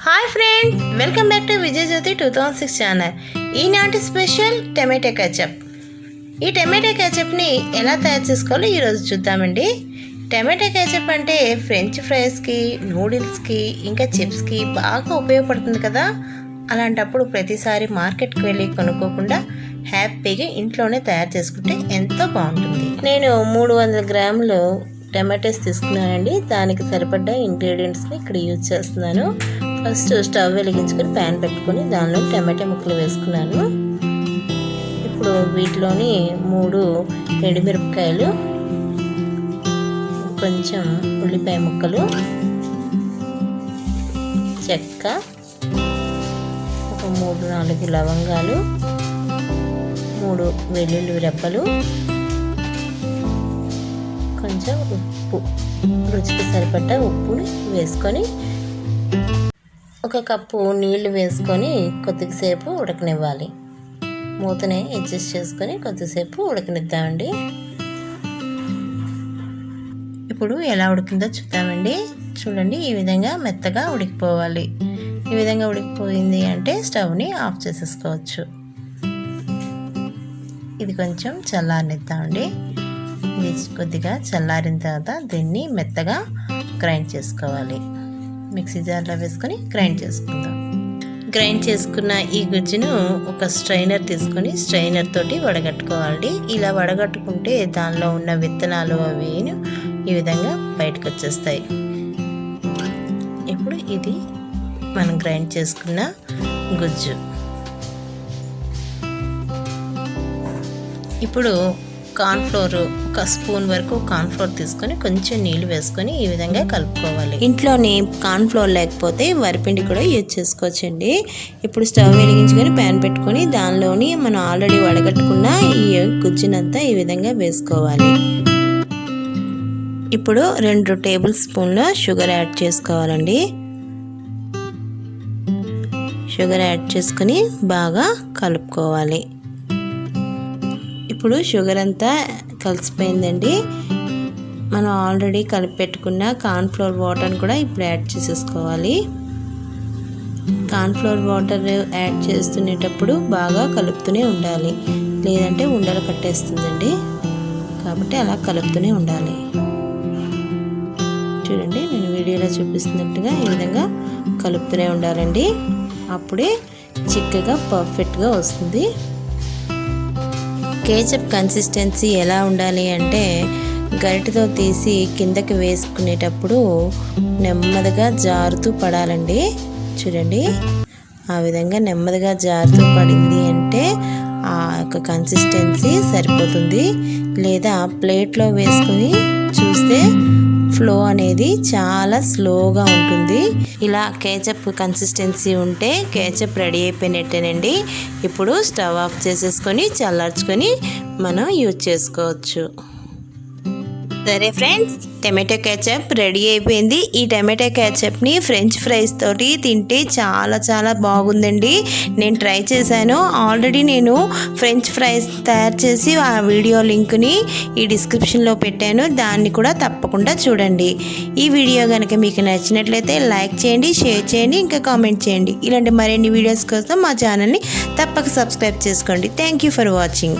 Hi friend, welcome back to Vijay Jyothi 2006 channel. ఈనాటి special tomato ketchup. ఈ tomato ketchupని ఎలా తయారు చేసుకోవాలో ఈరోజు చూద్దామండి. టమాటో ketchup అంటే ఫ్రెంచ్ ఫ్రైస్కి, నూడిల్స్కి, ఇంకా చిప్స్కి బాగా ఉపయోగపడుతుంది కదా. అలాంటప్పుడు ప్రతిసారి మార్కెట్కి వెళ్ళి కొనుక్కోకుండా హ్యాపీగా ఇంట్లోనే తయారు చేసుకుంటే ఎంతో బాగుంటుంది. నేను 300 గ్రాములు టమాటోస్ తీసుకున్నానండి. దానికి సరిపడ్డ ఇంగ్రీడియంట్స్ని ఇక్కడ యూజ్ చేస్తున్నాను. ఫస్ట్ స్టవ్ వెలిగించుకొని ప్యాన్ పెట్టుకొని దానిలో టమాటో ముక్కలు వేసుకున్నాను. ఇప్పుడు వీటిలోని 3 ఎండుమిరపకాయలు, కొంచెం ఉల్లిపాయ ముక్కలు, చెక్క, ఒక 3-4 లవంగాలు, 3 వెల్లుల్లి రెబ్బలు, కొంచెం ఉప్పు, రుచికి సరిపడ్డ ఉప్పుని వేసుకొని ఒక కప్పు నీళ్లు వేసుకొని కొద్దిసేపు ఉడకనివ్వాలి. మూతని అడ్జస్ట్ చేసుకొని కొద్దిసేపు ఉడకనిద్దామండి. ఇప్పుడు ఎలా ఉడికిందో చూద్దామండి. చూడండి, ఈ విధంగా మెత్తగా ఉడికిపోవాలి. ఈ విధంగా ఉడికిపోయింది అంటే స్టవ్ని ఆఫ్ చేసేసుకోవచ్చు. ఇది కొంచెం చల్లారనిద్దామండి. ఇది కొద్దిగా చల్లారిన తర్వాత దీన్ని మెత్తగా గ్రైండ్ చేసుకోవాలి. మిక్సీ జార్లో వేసుకొని గ్రైండ్ చేసుకుందాం. గ్రైండ్ చేసుకున్న ఈ గుజ్జును ఒక స్ట్రైనర్ తీసుకొని స్ట్రైనర్ తోటి వడగట్టుకోవాలి. ఇలా వడగట్టుకుంటే దానిలో ఉన్న విత్తనాలు అవి ఈ విధంగా బయటకు వచ్చేస్తాయి. ఇప్పుడు ఇది మనం గ్రైండ్ చేసుకున్న గుజ్జు. ఇప్పుడు కార్న్ఫ్లోర్, ఒక స్పూన్ వరకు కార్న్ఫ్లోర్ తీసుకొని కొంచెం నీళ్ళు వేసుకొని ఈ విధంగా కలుపుకోవాలి. ఇంట్లోని కార్న్ఫ్లోర్ లేకపోతే వరిపిండి కూడా యూజ్ చేసుకోవచ్చండి. ఇప్పుడు స్టవ్ వెలిగించుకొని ప్యాన్ పెట్టుకొని దానిలోని మనం ఆల్రెడీ వడగట్టుకున్న ఈ గుజ్జునంతా ఈ విధంగా వేసుకోవాలి. ఇప్పుడు 2 టేబుల్ స్పూన్ల షుగర్ యాడ్ చేసుకోవాలండి. షుగర్ యాడ్ చేసుకొని బాగా కలుపుకోవాలి. ఇప్పుడు షుగర్ అంతా కలిసిపోయిందండి. మనం ఆల్రెడీ కలిపి పెట్టుకున్న కార్న్ఫ్లోర్ వాటర్ని కూడా ఇప్పుడు యాడ్ చేసేసుకోవాలి. కార్న్ఫ్లోర్ వాటర్ యాడ్ చేస్తునేటప్పుడు బాగా కలుపుతూనే ఉండాలి, లేదంటే ఉండలు కట్టేస్తుందండి. కాబట్టి అలా కలుపుతూనే ఉండాలి. చూడండి, నేను వీడియోలో చూపిస్తున్నట్టుగా ఈ విధంగా కలుపుతూనే ఉండాలండి. అప్పుడే చిక్కగా పర్ఫెక్ట్గా వస్తుంది. కేచప్ కన్సిస్టెన్సీ ఎలా ఉండాలి అంటే గరిటెతో తీసి కిందకి వేసుకునేటప్పుడు నెమ్మదిగా జారుతూ పడాలండి. చూడండి, ఆ విధంగా నెమ్మదిగా జారుతూ పడింది అంటే ఆ యొక్క కన్సిస్టెన్సీ సరిపోతుంది. లేదా ప్లేట్లో వేసుకొని చూస్తే ఫ్లో అనేది చాలా స్లోగా ఉంటుంది. ఇలా కేచప్ కన్సిస్టెన్సీ ఉంటే కేచప్ రెడీ అయిపోయినట్టేనండి. ఇప్పుడు స్టవ్ ఆఫ్ చేసేసుకొని చల్లార్చుకొని మనం యూజ్ చేసుకోవచ్చు. సరే ఫ్రెండ్స్, టమాటో ketchup రెడీ అయిపోయింది. ఈ టమాటో ketchupని ఫ్రెంచ్ ఫ్రైస్ తోటి తింటే చాలా చాలా బాగుందండి. నేను ట్రై చేశాను. ఆల్రెడీ నేను ఫ్రెంచ్ ఫ్రైస్ తయారు చేసి ఆ వీడియో లింక్ని ఈ డిస్క్రిప్షన్లో పెట్టాను. దాన్ని కూడా తప్పకుండా చూడండి. ఈ వీడియో కనుక మీకు నచ్చినట్లయితే లైక్ చేయండి, షేర్ చేయండి, ఇంకా కామెంట్ చేయండి. ఇలాంటి మరిన్ని వీడియోస్ కోసం మా ఛానల్ని తప్పక సబ్స్క్రైబ్ చేసుకోండి. Thank you for watching.